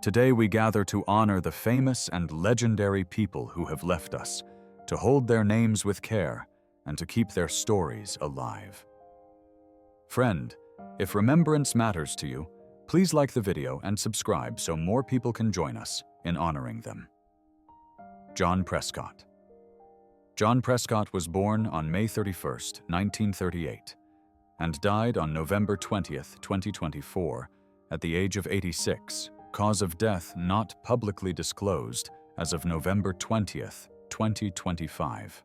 Today we gather to honor the famous and legendary people who have left us, to hold their names with care, and to keep their stories alive. Friend, if remembrance matters to you, please like the video and subscribe so more people can join us in honoring them. John Prescott. John Prescott was born on May 31, 1938, and died on November 20, 2024, at the age of 86, cause of death not publicly disclosed as of November 20, 2025.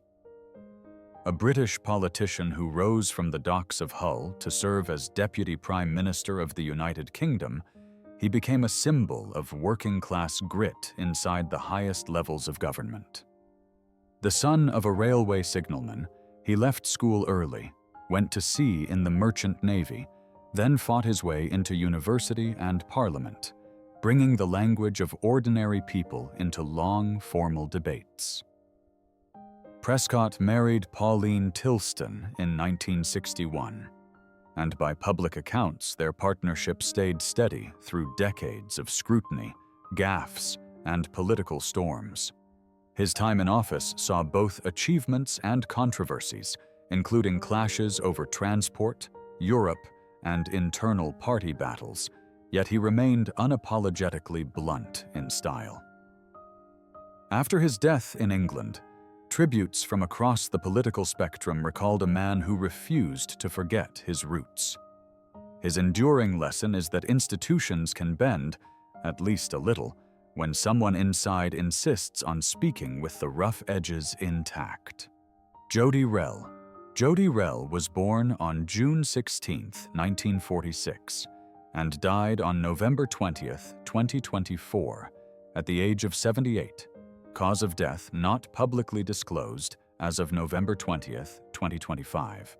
A British politician who rose from the docks of Hull to serve as Deputy Prime Minister of the United Kingdom, he became a symbol of working-class grit inside the highest levels of government. The son of a railway signalman, he left school early, went to sea in the Merchant Navy, then fought his way into university and parliament, bringing the language of ordinary people into long, formal debates. Prescott married Pauline Tilston in 1961, and by public accounts, their partnership stayed steady through decades of scrutiny, gaffes, and political storms. His time in office saw both achievements and controversies, including clashes over transport, Europe, and internal party battles, yet he remained unapologetically blunt in style. After his death in England, tributes from across the political spectrum recalled a man who refused to forget his roots. His enduring lesson is that institutions can bend, at least a little, when someone inside insists on speaking with the rough edges intact. Jodi Rell. Jodi Rell was born on June 16, 1946, and died on November 20, 2024, at the age of 78, cause of death not publicly disclosed as of November 20, 2025.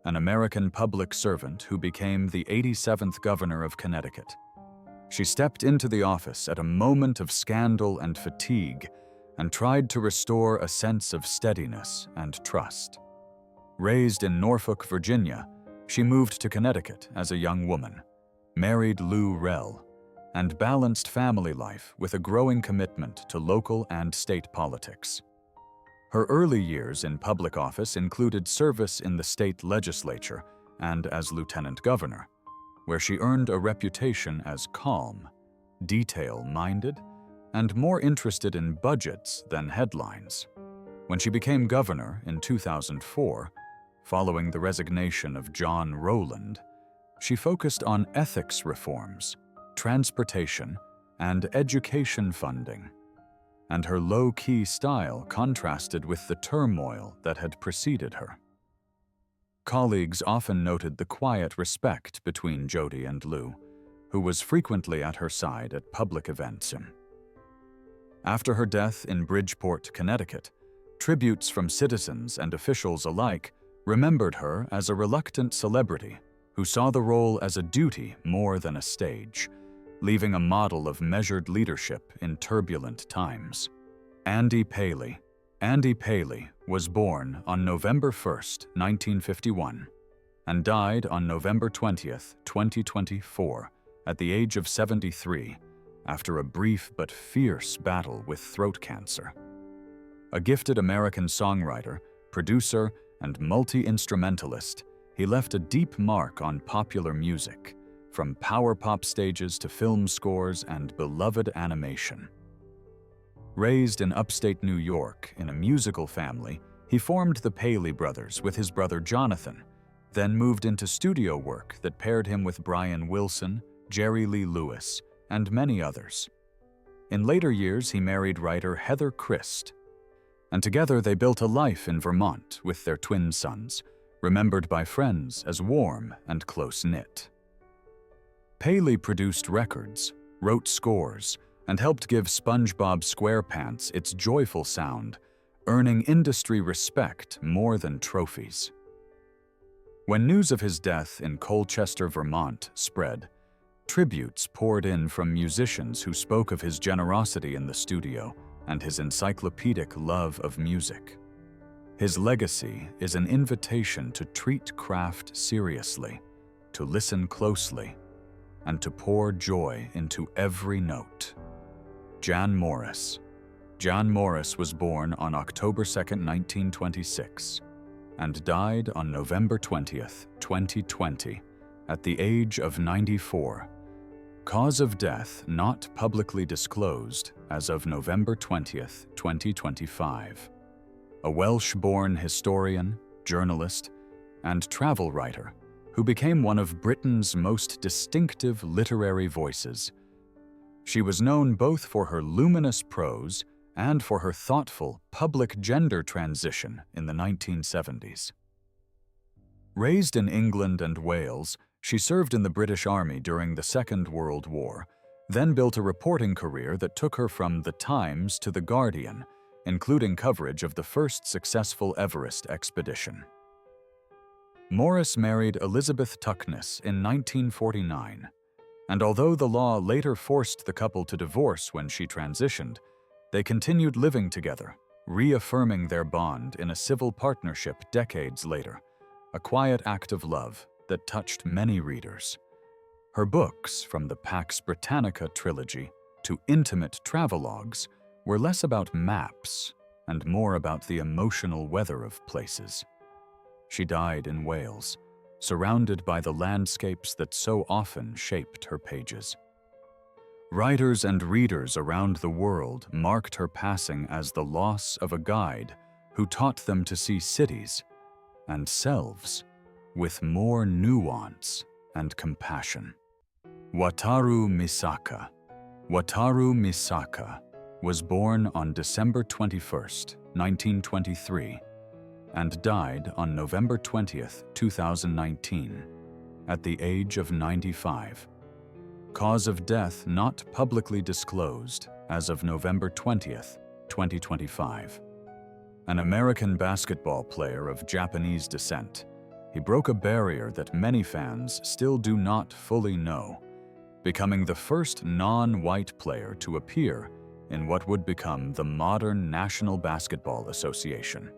An American public servant who became the 87th governor of Connecticut. She stepped into the office at a moment of scandal and fatigue and tried to restore a sense of steadiness and trust. Raised in Norfolk, Virginia, she moved to Connecticut as a young woman, married Lou Rell, and balanced family life with a growing commitment to local and state politics. Her early years in public office included service in the state legislature and as lieutenant governor, where she earned a reputation as calm, detail-minded, and more interested in budgets than headlines. When she became governor in 2004, following the resignation of John Rowland, she focused on ethics reforms, transportation, and education funding, and her low-key style contrasted with the turmoil that had preceded her. Colleagues often noted the quiet respect between Jodi and Lou, who was frequently at her side at public events. After her death in Bridgeport, Connecticut, tributes from citizens and officials alike remembered her as a reluctant celebrity who saw the role as a duty more than a stage, leaving a model of measured leadership in turbulent times. Andy Paley. Andy Paley was born on November 1, 1951, and died on November 20, 2024, at the age of 73, after a brief but fierce battle with throat cancer. A gifted American songwriter, producer, and multi-instrumentalist, he left a deep mark on popular music, from power pop stages to film scores and beloved animation. Raised in upstate New York in a musical family, he formed the Paley brothers with his brother Jonathan, then moved into studio work that paired him with Brian Wilson, Jerry Lee Lewis, and many others. In later years, he married writer Heather Christ, and together they built a life in Vermont with their twin sons, remembered by friends as warm and close-knit. Paley produced records, wrote scores, and helped give SpongeBob SquarePants its joyful sound, earning industry respect more than trophies. When news of his death in Colchester, Vermont spread, tributes poured in from musicians who spoke of his generosity in the studio and his encyclopedic love of music. His legacy is an invitation to treat craft seriously, to listen closely, and to pour joy into every note. Jan Morris. Jan Morris was born on October 2, 1926, and died on November 20, 2020, at the age of 94. Cause of death not publicly disclosed as of November 20, 2025. A Welsh-born historian, journalist, and travel writer who became one of Britain's most distinctive literary voices. She was known both for her luminous prose and for her thoughtful public gender transition in the 1970s. Raised in England and Wales, she served in the British Army during the Second World War, then built a reporting career that took her from The Times to The Guardian, including coverage of the first successful Everest expedition. Morris married Elizabeth Tuckness in 1949, and although the law later forced the couple to divorce when she transitioned, they continued living together, reaffirming their bond in a civil partnership decades later, a quiet act of love that touched many readers. Her books, from the Pax Britannica trilogy to intimate travelogues, were less about maps and more about the emotional weather of places. She died in Wales, surrounded by the landscapes that so often shaped her pages. Writers and readers around the world marked her passing as the loss of a guide who taught them to see cities and selves with more nuance and compassion. Wataru Misaka. Wataru Misaka was born on December 21, 1923, and died on November 20, 2019, at the age of 95. Cause of death not publicly disclosed as of November 20, 2025. An American basketball player of Japanese descent, he broke a barrier that many fans still do not fully know, becoming the first non-white player to appear in what would become the modern National Basketball Association.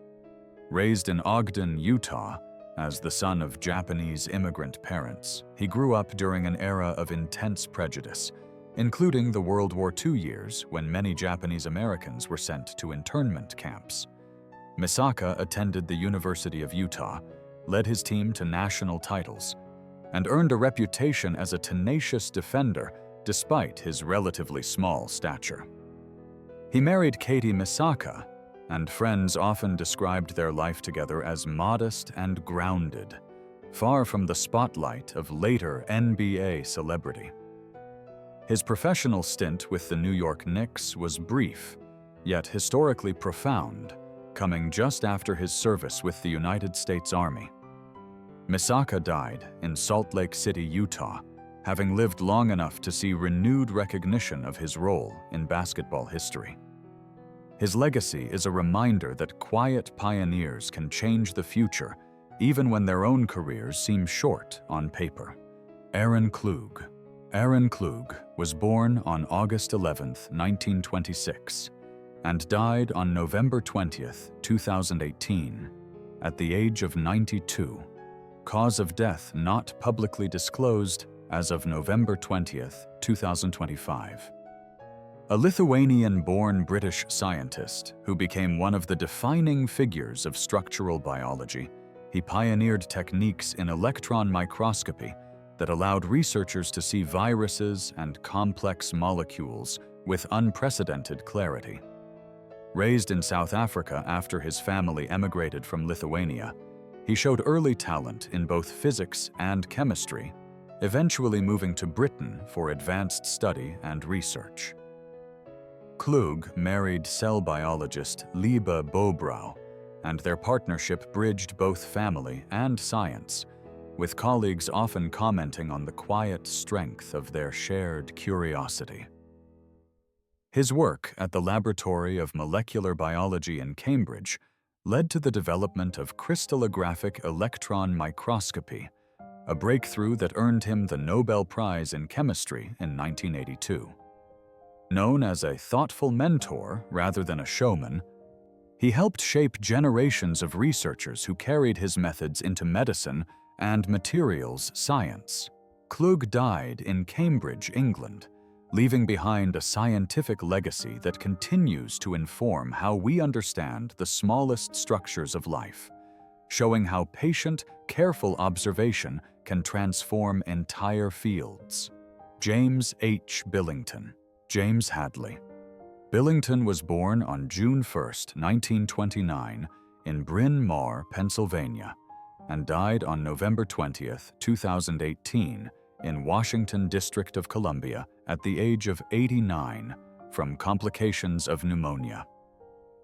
Raised in Ogden, Utah, as the son of Japanese immigrant parents, he grew up during an era of intense prejudice, including the World War II years when many Japanese Americans were sent to internment camps. Misaka attended the University of Utah, led his team to national titles, and earned a reputation as a tenacious defender despite his relatively small stature. He married Katie Misaka, and friends often described their life together as modest and grounded, far from the spotlight of later NBA celebrity. His professional stint with the New York Knicks was brief, yet historically profound, coming just after his service with the United States Army. Misaka died in Salt Lake City, Utah, having lived long enough to see renewed recognition of his role in basketball history. His legacy is a reminder that quiet pioneers can change the future, even when their own careers seem short on paper. Aaron Klug. Aaron Klug was born on August 11, 1926, and died on November 20, 2018, at the age of 92. Cause of death not publicly disclosed as of November 20, 2025. A Lithuanian-born British scientist who became one of the defining figures of structural biology, he pioneered techniques in electron microscopy that allowed researchers to see viruses and complex molecules with unprecedented clarity. Raised in South Africa after his family emigrated from Lithuania, he showed early talent in both physics and chemistry, eventually moving to Britain for advanced study and research. Klug married cell biologist Liebe Bobrow, and their partnership bridged both family and science, with colleagues often commenting on the quiet strength of their shared curiosity. His work at the Laboratory of Molecular Biology in Cambridge led to the development of crystallographic electron microscopy, a breakthrough that earned him the Nobel Prize in Chemistry in 1982. Known as a thoughtful mentor rather than a showman, he helped shape generations of researchers who carried his methods into medicine and materials science. Klug died in Cambridge, England, leaving behind a scientific legacy that continues to inform how we understand the smallest structures of life, showing how patient, careful observation can transform entire fields. James H. Billington. James Hadley. Billington was born on June 1, 1929, in Bryn Mawr, Pennsylvania, and died on November 20, 2018, in Washington, District of Columbia, at the age of 89 from complications of pneumonia.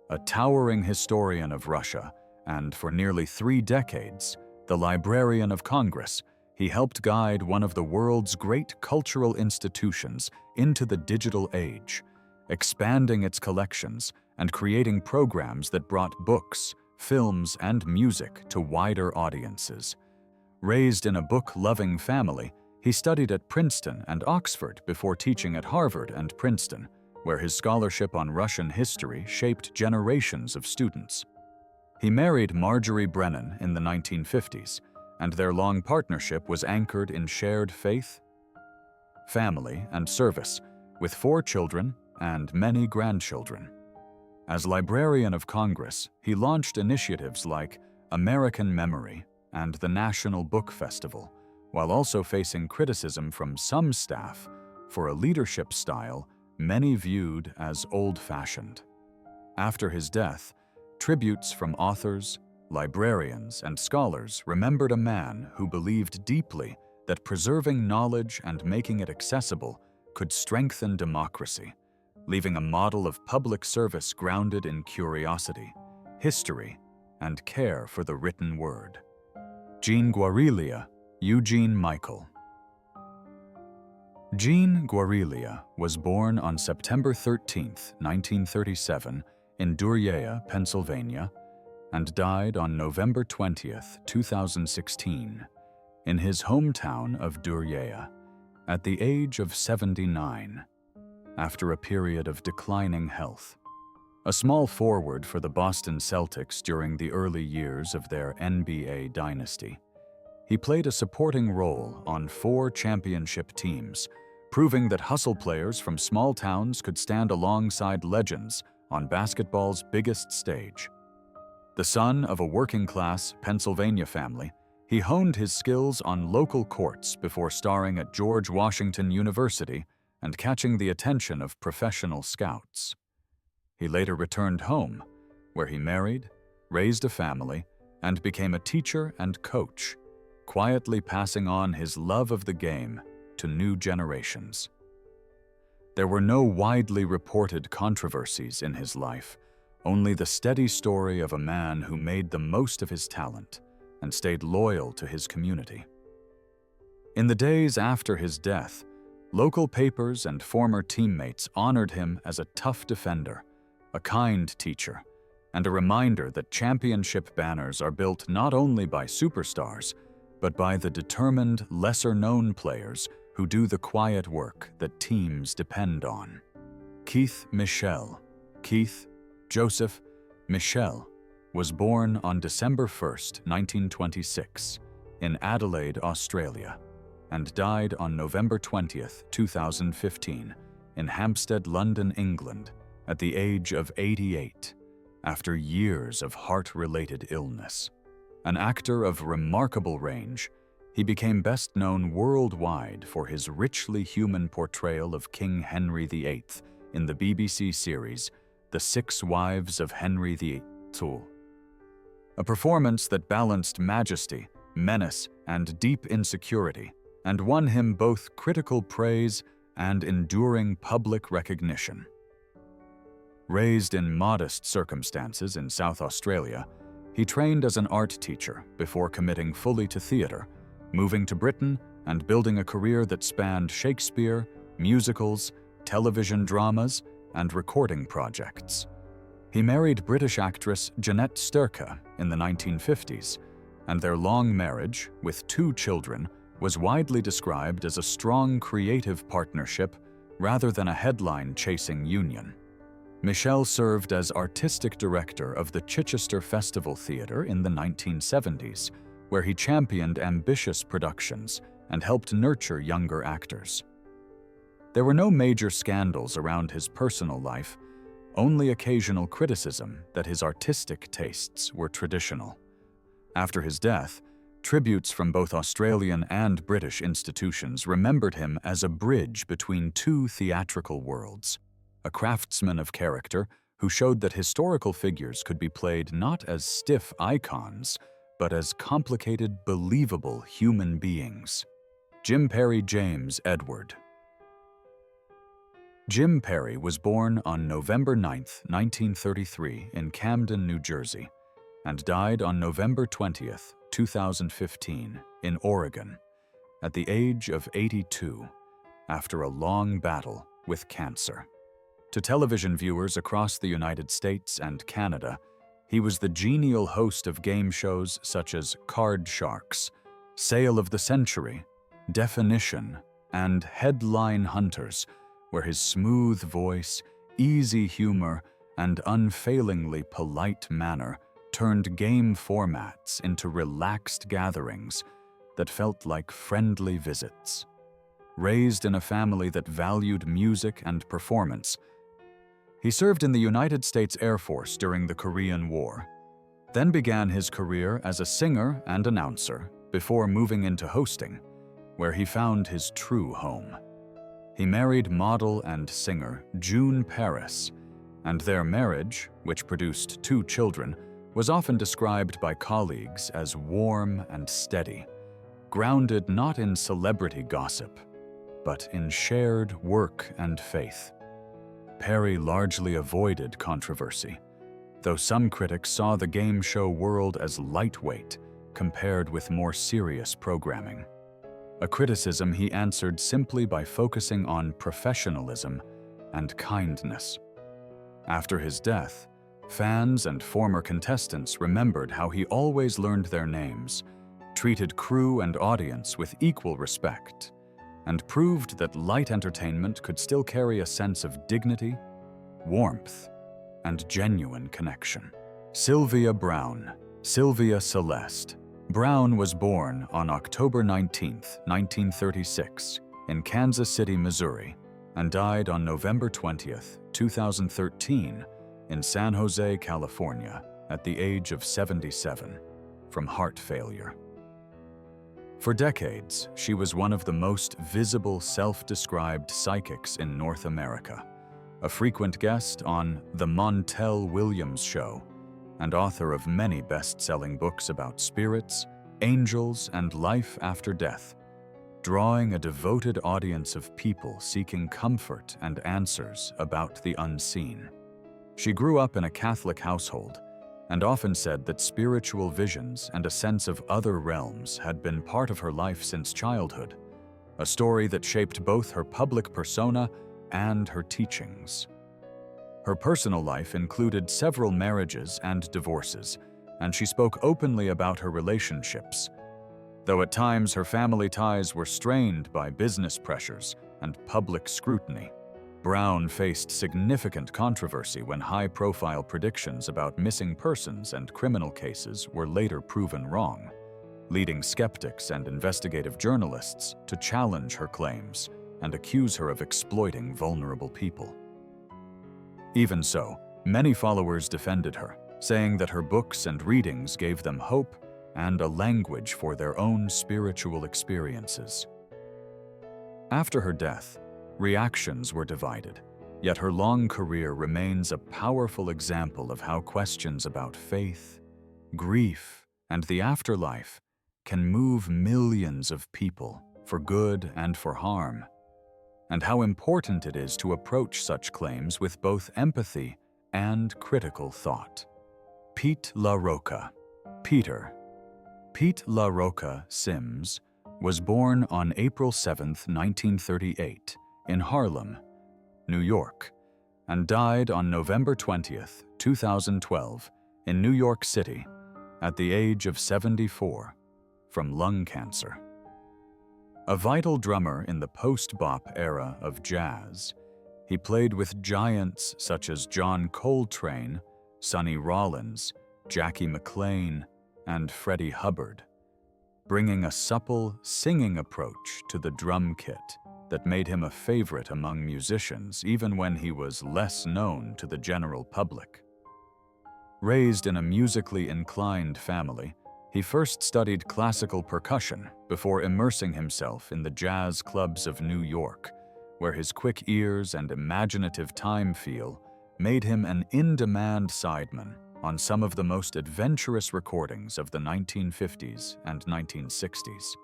A towering historian of Russia, and for nearly 3 decades, the Librarian of Congress, he helped guide one of the world's great cultural institutions into the digital age, expanding its collections and creating programs that brought books, films, and music to wider audiences. Raised in a book-loving family, he studied at Princeton and Oxford before teaching at Harvard and Princeton, where his scholarship on Russian history shaped generations of students. He married Marjorie Brennan in the 1950s, and their long partnership was anchored in shared faith, family, and service, with 4 children and many grandchildren. As Librarian of Congress, he launched initiatives like American Memory and the National Book Festival, while also facing criticism from some staff for a leadership style many viewed as old-fashioned. After his death, tributes from authors, librarians, and scholars remembered a man who believed deeply that preserving knowledge and making it accessible could strengthen democracy, leaving a model of public service grounded in curiosity, history, and care for the written word. Jean Guarilia. Eugene Michell. Jean Guarilia was born on September 13, 1937, in Duryea, Pennsylvania, and died on November 20, 2016, in his hometown of Duryea, at the age of 79, after a period of declining health. A small forward for the Boston Celtics during the early years of their NBA dynasty, he played a supporting role on 4 championship teams, proving that hustle players from small towns could stand alongside legends on basketball's biggest stage. The son of a working-class Pennsylvania family, he honed his skills on local courts before starring at George Washington University and catching the attention of professional scouts. He later returned home, where he married, raised a family, and became a teacher and coach, quietly passing on his love of the game to new generations. There were no widely reported controversies in his life, only the steady story of a man who made the most of his talent and stayed loyal to his community. In the days after his death, local papers and former teammates honored him as a tough defender, a kind teacher, and a reminder that championship banners are built not only by superstars, but by the determined, lesser-known players who do the quiet work that teams depend on. Keith Michell. Keith Joseph Michell was born on December 1, 1926, in Adelaide, Australia, and died on November 20, 2015, in Hampstead, London, England, at the age of 88, after years of heart-related illness. An actor of remarkable range, he became best known worldwide for his richly human portrayal of King Henry VIII in the BBC series The 6 Wives of Henry VIII, a performance that balanced majesty, menace, and deep insecurity, and won him both critical praise and enduring public recognition. Raised in modest circumstances in South Australia, he trained as an art teacher before committing fully to theatre, moving to Britain and building a career that spanned Shakespeare, musicals, television dramas, and recording projects. He married British actress Jeanette Sturka in the 1950s, and their long marriage, with 2 children, was widely described as a strong creative partnership rather than a headline-chasing union. Michell served as artistic director of the Chichester Festival Theatre in the 1970s, where he championed ambitious productions and helped nurture younger actors. There were no major scandals around his personal life, only occasional criticism that his artistic tastes were traditional. After his death, tributes from both Australian and British institutions remembered him as a bridge between two theatrical worlds, a craftsman of character who showed that historical figures could be played not as stiff icons, but as complicated, believable human beings. Jim Perry James Edward. Jim Perry was born on November 9, 1933, in Camden, New Jersey, and died on November 20, 2015, in Oregon, at the age of 82, after a long battle with cancer. To television viewers across the United States and Canada, he was the genial host of game shows such as Card Sharks, Sale of the Century, Definition, and Headline Hunters, where his smooth voice, easy humor, and unfailingly polite manner turned game formats into relaxed gatherings that felt like friendly visits. Raised in a family that valued music and performance, he served in the United States Air Force during the Korean War, then began his career as a singer and announcer before moving into hosting, where he found his true home. He married model and singer June Paris, and their marriage, which produced 2 children, was often described by colleagues as warm and steady, grounded not in celebrity gossip, but in shared work and faith. Perry largely avoided controversy, though some critics saw the game show world as lightweight compared with more serious programming. A criticism he answered simply by focusing on professionalism and kindness. After his death, fans and former contestants remembered how he always learned their names, treated crew and audience with equal respect, and proved that light entertainment could still carry a sense of dignity, warmth, and genuine connection. Sylvia Browne, Sylvia Celeste. Browne was born on October 19, 1936, in Kansas City, Missouri, and died on November 20, 2013, in San Jose, California, at the age of 77, from heart failure. For decades, she was one of the most visible self-described psychics in North America, a frequent guest on The Montel Williams Show, and author of many best-selling books about spirits, angels, and life after death, drawing a devoted audience of people seeking comfort and answers about the unseen. She grew up in a Catholic household and often said that spiritual visions and a sense of other realms had been part of her life since childhood, a story that shaped both her public persona and her teachings. Her personal life included several marriages and divorces, and she spoke openly about her relationships, though at times her family ties were strained by business pressures and public scrutiny. Browne faced significant controversy when high-profile predictions about missing persons and criminal cases were later proven wrong, leading skeptics and investigative journalists to challenge her claims and accuse her of exploiting vulnerable people. Even so, many followers defended her, saying that her books and readings gave them hope and a language for their own spiritual experiences. After her death, reactions were divided, yet her long career remains a powerful example of how questions about faith, grief, and the afterlife can move millions of people for good and for harm, and how important it is to approach such claims with both empathy and critical thought. Pete La Roca. Peter. Pete La Roca Sims was born on April 7, 1938, in Harlem, New York, and died on November 20, 2012, in New York City, at the age of 74, from lung cancer. A vital drummer in the post-bop era of jazz, he played with giants such as John Coltrane, Sonny Rollins, Jackie McLean, and Freddie Hubbard. bringing a supple, singing approach to the drum kit that made him a favorite among musicians even when he was less known to the general public. Raised in a musically inclined family, he first studied classical percussion before immersing himself in the jazz clubs of New York, where his quick ears and imaginative time feel made him an in-demand sideman on some of the most adventurous recordings of the 1950s and 1960s.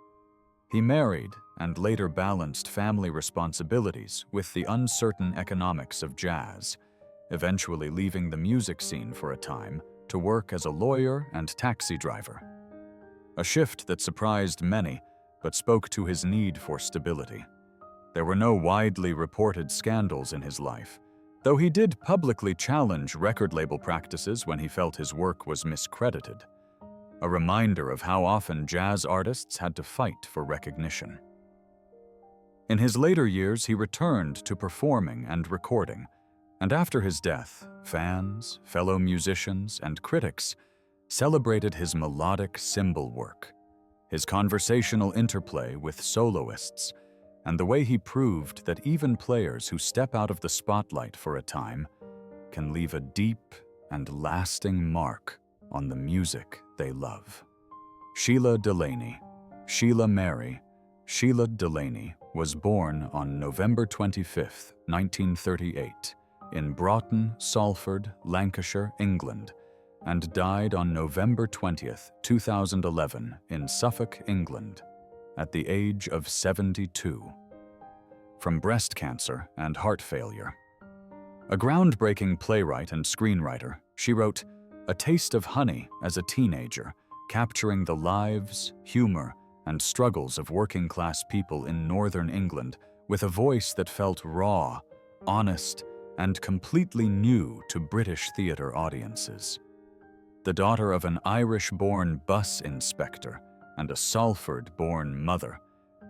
He married and later balanced family responsibilities with the uncertain economics of jazz, eventually leaving the music scene for a time to work as a lawyer and taxi driver. A shift that surprised many, but spoke to his need for stability. There were no widely reported scandals in his life, though he did publicly challenge record label practices when he felt his work was miscredited. A reminder of how often jazz artists had to fight for recognition. In his later years, he returned to performing and recording, and after his death, fans, fellow musicians, and critics celebrated his melodic cymbal work, his conversational interplay with soloists, and the way he proved that even players who step out of the spotlight for a time can leave a deep and lasting mark on the music they love. Shelagh Delaney, Sheila Mary, Shelagh Delaney was born on November 25, 1938, in Broughton, Salford, Lancashire, England, and died on November 20, 2011, in Suffolk, England, at the age of 72, from breast cancer and heart failure. A groundbreaking playwright and screenwriter, she wrote A Taste of Honey as a teenager, capturing the lives, humor, and struggles of working-class people in northern England with a voice that felt raw, honest, and completely new to British theatre audiences. The daughter of an Irish-born bus inspector and a Salford-born mother,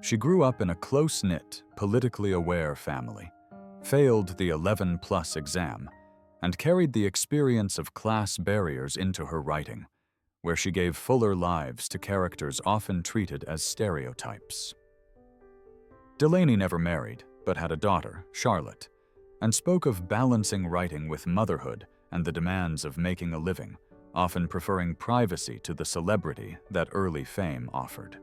she grew up in a close-knit, politically aware family, failed the 11+ exam, and carried the experience of class barriers into her writing, where she gave fuller lives to characters often treated as stereotypes. Delaney never married, but had a daughter, Charlotte, and spoke of balancing writing with motherhood and the demands of making a living, often preferring privacy to the celebrity that early fame offered.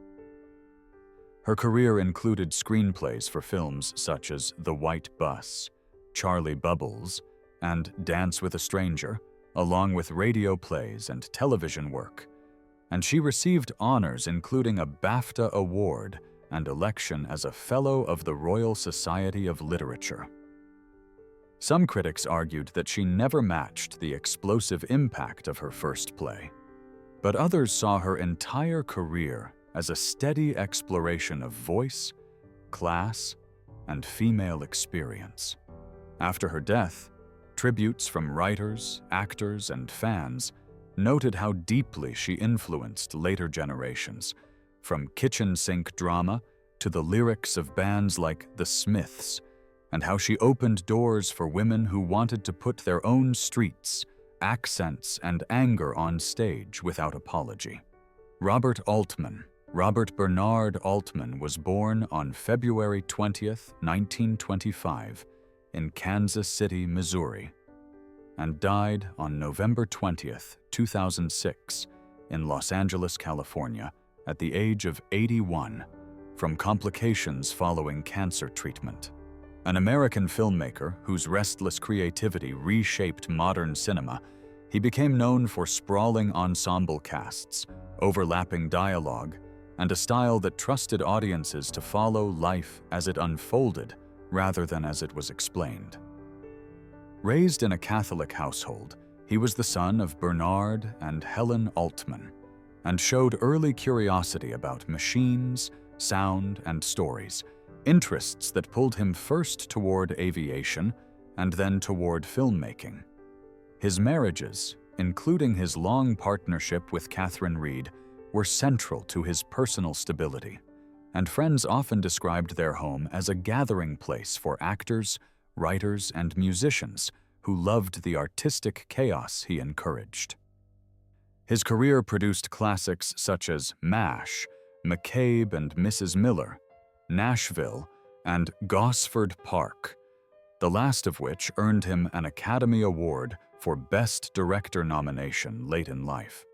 Her career included screenplays for films such as The White Bus, Charlie Bubbles, and Dance with a Stranger, along with radio plays and television work, and she received honors including a BAFTA award and election as a Fellow of the Royal Society of Literature. Some critics argued that she never matched the explosive impact of her first play, but others saw her entire career as a steady exploration of voice, class, and female experience. After her death, tributes from writers, actors, and fans noted how deeply she influenced later generations, from kitchen sink drama to the lyrics of bands like The Smiths, and how she opened doors for women who wanted to put their own streets, accents, and anger on stage without apology. Robert Bernard Altman was born on February 20, 1925, in Kansas City, Missouri, and died on November 20, 2006, in Los Angeles, California, at the age of 81, from complications following cancer treatment. An American filmmaker whose restless creativity reshaped modern cinema, he became known for sprawling ensemble casts, overlapping dialogue, and a style that trusted audiences to follow life as it unfolded rather than as it was explained. Raised in a Catholic household, he was the son of Bernard and Helen Altman, and showed early curiosity about machines, sound, and stories, interests that pulled him first toward aviation and then toward filmmaking. His marriages, including his long partnership with Catherine Reed, were central to his personal stability, and friends often described their home as a gathering place for actors, writers, and musicians who loved the artistic chaos he encouraged. His career produced classics such as MASH, McCabe and Mrs. Miller, Nashville, and Gosford Park, the last of which earned him an Academy Award for Best Director nomination late in life.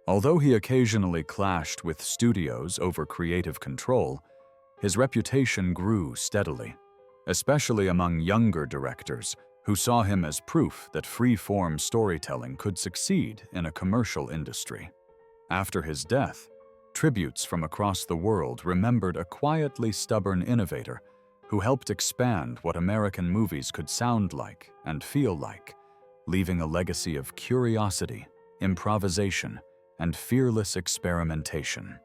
Although he occasionally clashed with studios over creative control, his reputation grew steadily, especially among younger directors who saw him as proof that free-form storytelling could succeed in a commercial industry. After his death, tributes from across the world remembered a quietly stubborn innovator who helped expand what American movies could sound like and feel like, leaving a legacy of curiosity, improvisation, and fearless experimentation.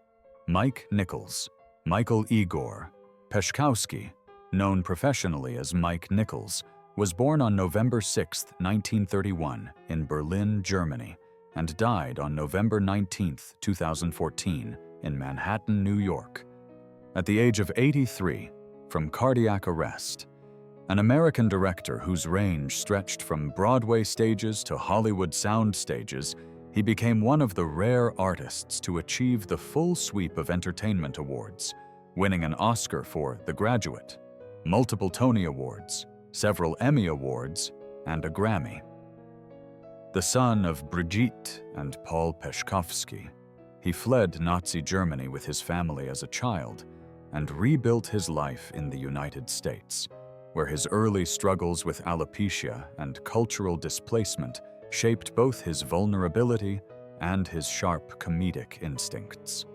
Mike Nichols, Michael Igor Peszkowski, known professionally as Mike Nichols, was born on November 6, 1931, in Berlin, Germany, and died on November 19, 2014, in Manhattan, New York, at the age of 83, from cardiac arrest. An American director whose range stretched from Broadway stages to Hollywood sound stages, he became one of the rare artists to achieve the full sweep of entertainment awards, winning an Oscar for The Graduate, multiple Tony Awards, several Emmy Awards, and a Grammy. The son of Brigitte and Paul Peszkowski, he fled Nazi Germany with his family as a child and rebuilt his life in the United States, where his early struggles with alopecia and cultural displacement shaped both his vulnerability and his sharp comedic instincts.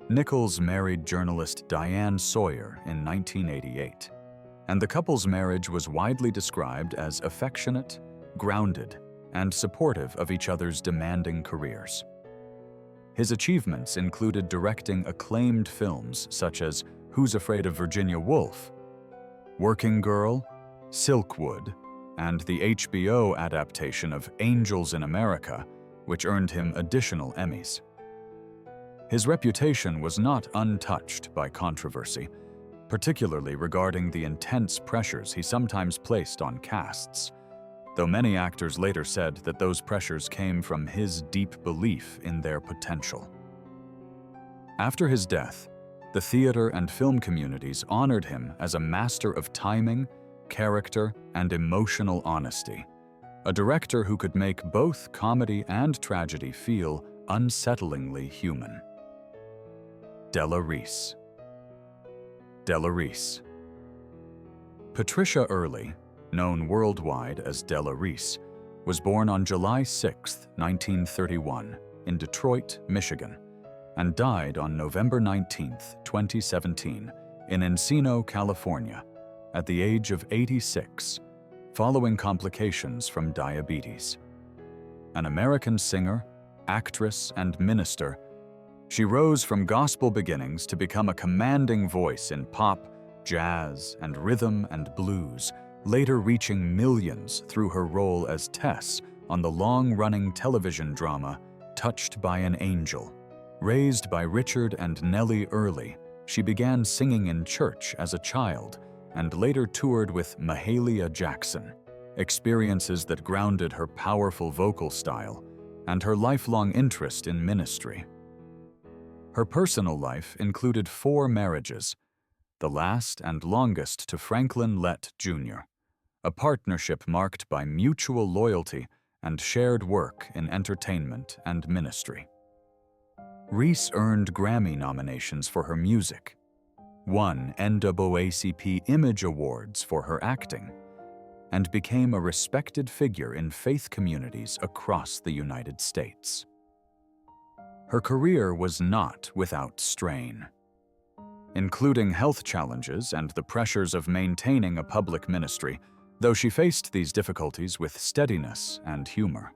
Nichols married journalist Diane Sawyer in 1988, and the couple's marriage was widely described as affectionate, grounded, and supportive of each other's demanding careers. His achievements included directing acclaimed films such as Who's Afraid of Virginia Woolf, Working Girl, Silkwood, and the HBO adaptation of Angels in America, which earned him additional Emmys. His reputation was not untouched by controversy, particularly regarding the intense pressures he sometimes placed on casts, though many actors later said that those pressures came from his deep belief in their potential. After his death, the theater and film communities honored him as a master of timing, character, and emotional honesty, a director who could make both comedy and tragedy feel unsettlingly human. Della Reese. Della Reese. Patricia Early, known worldwide as Della Reese, was born on July 6, 1931, in Detroit, Michigan, and died on November 19, 2017, in Encino, California, at the age of 86, following complications from diabetes. An American singer, actress, and minister, she rose from gospel beginnings to become a commanding voice in pop, jazz, and rhythm and blues, later reaching millions through her role as Tess on the long-running television drama Touched by an Angel. Raised by Richard and Nellie Early, she began singing in church as a child and later toured with Mahalia Jackson, experiences that grounded her powerful vocal style and her lifelong interest in ministry. Her personal life included 4 marriages, the last and longest to Franklin Lett Jr., a partnership marked by mutual loyalty and shared work in entertainment and ministry. Reese earned Grammy nominations for her music, won NAACP Image Awards for her acting, and became a respected figure in faith communities across the United States. Her career was not without strain, including health challenges and the pressures of maintaining a public ministry, though she faced these difficulties with steadiness and humor.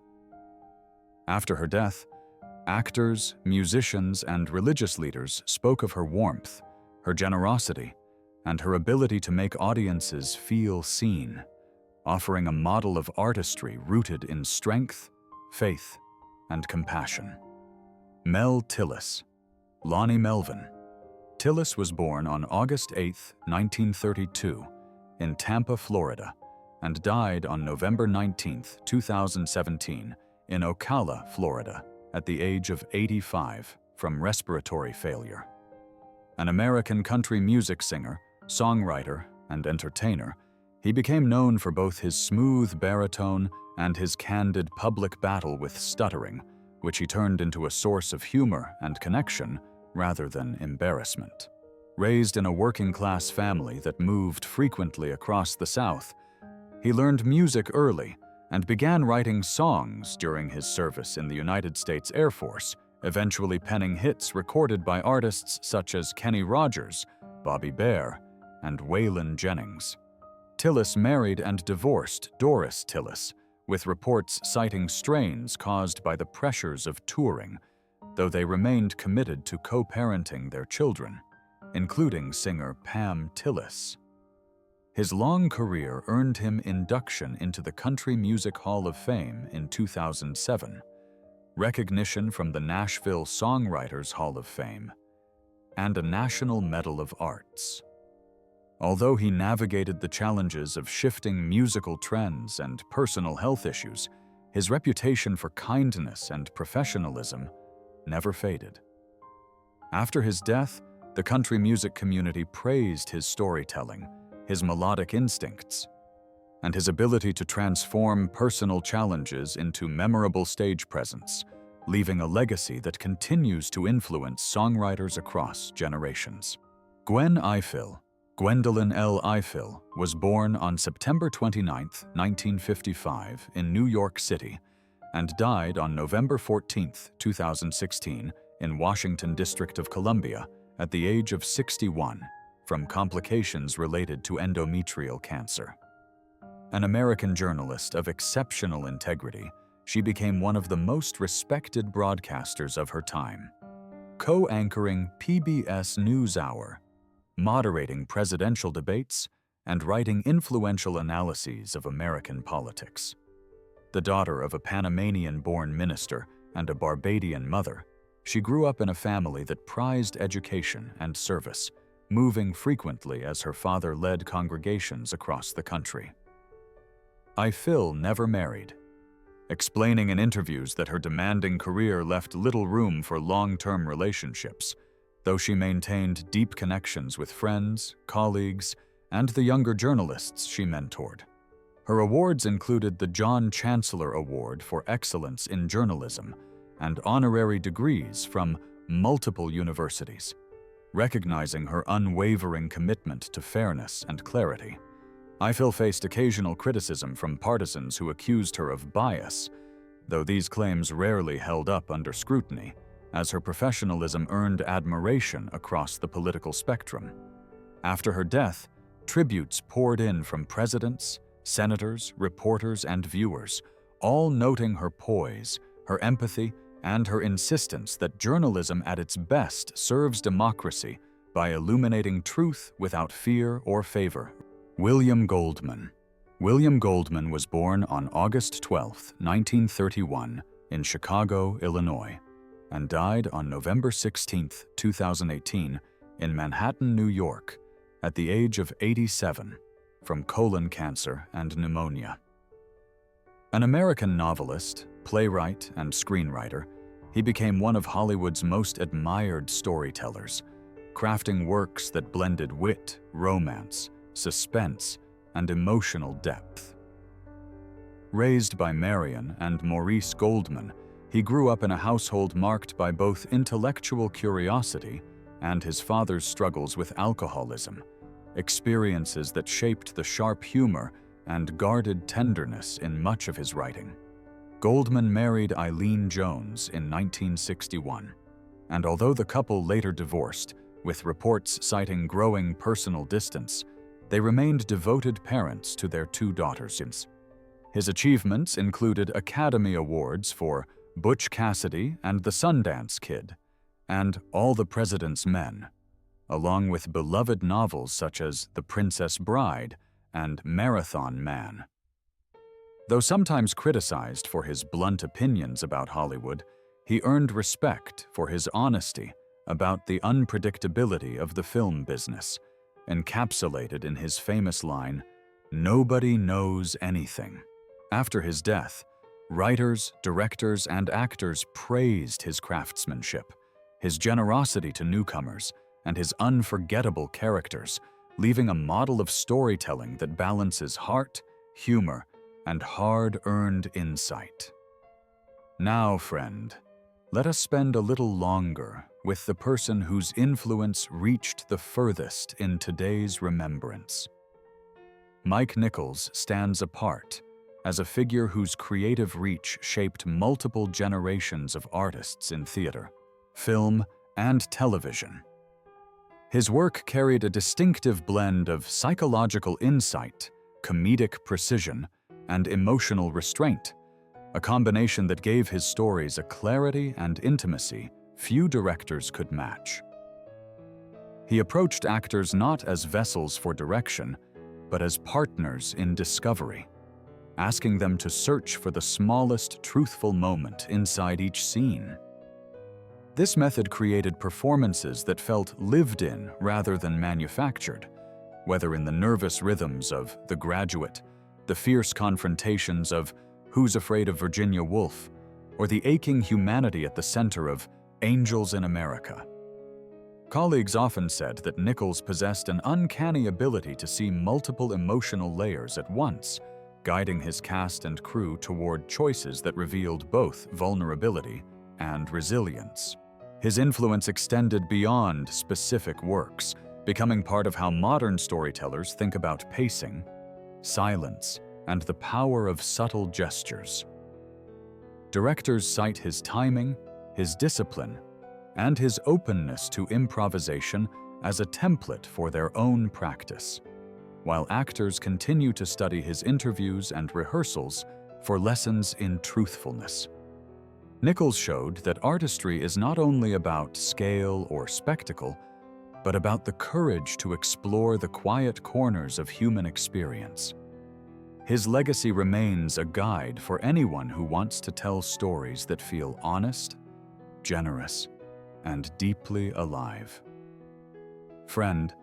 After her death, actors, musicians, and religious leaders spoke of her warmth, her generosity, and her ability to make audiences feel seen, offering a model of artistry rooted in strength, faith, and compassion. Mel Tillis. Lonnie Melvin. Tillis was born on August 8, 1932, in Tampa, Florida, and died on November 19, 2017, in Ocala, Florida, at the age of 85, from respiratory failure. An American country music singer, songwriter, and entertainer, he became known for both his smooth baritone and his candid public battle with stuttering, which he turned into a source of humor and connection rather than embarrassment. Raised in a working-class family that moved frequently across the South, he learned music early and began writing songs during his service in the United States Air Force, eventually penning hits recorded by artists such as Kenny Rogers, Bobby Bare, and Waylon Jennings. Tillis married and divorced Doris Tillis, with reports citing strains caused by the pressures of touring, though they remained committed to co-parenting their children, including singer Pam Tillis. His long career earned him induction into the Country Music Hall of Fame in 2007, recognition from the Nashville Songwriters Hall of Fame, and a National Medal of Arts. Although he navigated the challenges of shifting musical trends and personal health issues, his reputation for kindness and professionalism never faded. After his death, the country music community praised his storytelling, his melodic instincts, and his ability to transform personal challenges into memorable stage presence, leaving a legacy that continues to influence songwriters across generations. Gwen Ifill, Gwendolyn L. Ifill, was born on September 29, 1955, in New York City, and died on November 14, 2016, in Washington District of Columbia, at the age of 61, from complications related to endometrial cancer. An American journalist of exceptional integrity, she became one of the most respected broadcasters of her time, co-anchoring PBS NewsHour, moderating presidential debates, and writing influential analyses of American politics. The daughter of a Panamanian-born minister and a Barbadian mother, she grew up in a family that prized education and service, moving frequently as her father led congregations across the country. Ifill never married, explaining in interviews that her demanding career left little room for long-term relationships, though she maintained deep connections with friends, colleagues, and the younger journalists she mentored. Her awards included the John Chancellor Award for Excellence in Journalism and honorary degrees from multiple universities, recognizing her unwavering commitment to fairness and clarity. Ifill faced occasional criticism from partisans who accused her of bias, though these claims rarely held up under scrutiny, as her professionalism earned admiration across the political spectrum. After her death, tributes poured in from presidents, senators, reporters, and viewers, all noting her poise, her empathy, and her insistence that journalism at its best serves democracy by illuminating truth without fear or favor. William Goldman. William Goldman was born on August 12, 1931, in Chicago, Illinois, and died on November 16, 2018, in Manhattan, New York, at the age of 87, from colon cancer and pneumonia. An American novelist, playwright, and screenwriter, he became one of Hollywood's most admired storytellers, crafting works that blended wit, romance, suspense, and emotional depth. Raised by Marion and Maurice Goldman, he grew up in a household marked by both intellectual curiosity and his father's struggles with alcoholism, experiences that shaped the sharp humor and guarded tenderness in much of his writing. Goldman married Eileen Jones in 1961, and although the couple later divorced, with reports citing growing personal distance, they remained devoted parents to their two daughters. His achievements included Academy Awards for Butch Cassidy and the Sundance Kid, and All the President's Men, along with beloved novels such as The Princess Bride and Marathon Man. Though sometimes criticized for his blunt opinions about Hollywood, he earned respect for his honesty about the unpredictability of the film business, encapsulated in his famous line, "Nobody knows anything." After his death, writers, directors, and actors praised his craftsmanship, his generosity to newcomers, and his unforgettable characters, leaving a model of storytelling that balances heart, humor, and hard-earned insight. Now, friend, let us spend a little longer with the person whose influence reached the furthest in today's remembrance. Mike Nichols stands apart as a figure whose creative reach shaped multiple generations of artists in theater, film, and television. His work carried a distinctive blend of psychological insight, comedic precision, and emotional restraint, a combination that gave his stories a clarity and intimacy few directors could match. He approached actors not as vessels for direction, but as partners in discovery, asking them to search for the smallest truthful moment inside each scene. This method created performances that felt lived in rather than manufactured, whether in the nervous rhythms of The Graduate, the fierce confrontations of Who's Afraid of Virginia Woolf, or the aching humanity at the center of Angels in America. Colleagues often said that Nichols possessed an uncanny ability to see multiple emotional layers at once, guiding his cast and crew toward choices that revealed both vulnerability and resilience. His influence extended beyond specific works, becoming part of how modern storytellers think about pacing, silence, and the power of subtle gestures. Directors cite his timing, his discipline, and his openness to improvisation as a template for their own practice, while actors continue to study his interviews and rehearsals for lessons in truthfulness. Nichols showed that artistry is not only about scale or spectacle, but about the courage to explore the quiet corners of human experience. His legacy remains a guide for anyone who wants to tell stories that feel honest, generous, and deeply alive. Friend,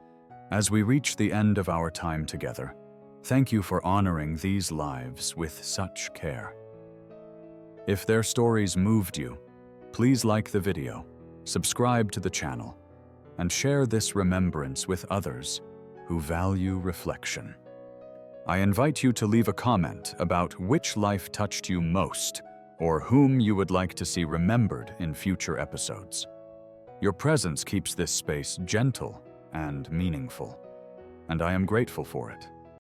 as we reach the end of our time together, thank you for honoring these lives with such care. If their stories moved you, please like the video, subscribe to the channel, and share this remembrance with others who value reflection. I invite you to leave a comment about which life touched you most or whom you would like to see remembered in future episodes. Your presence keeps this space gentle and meaningful, and I am grateful for it.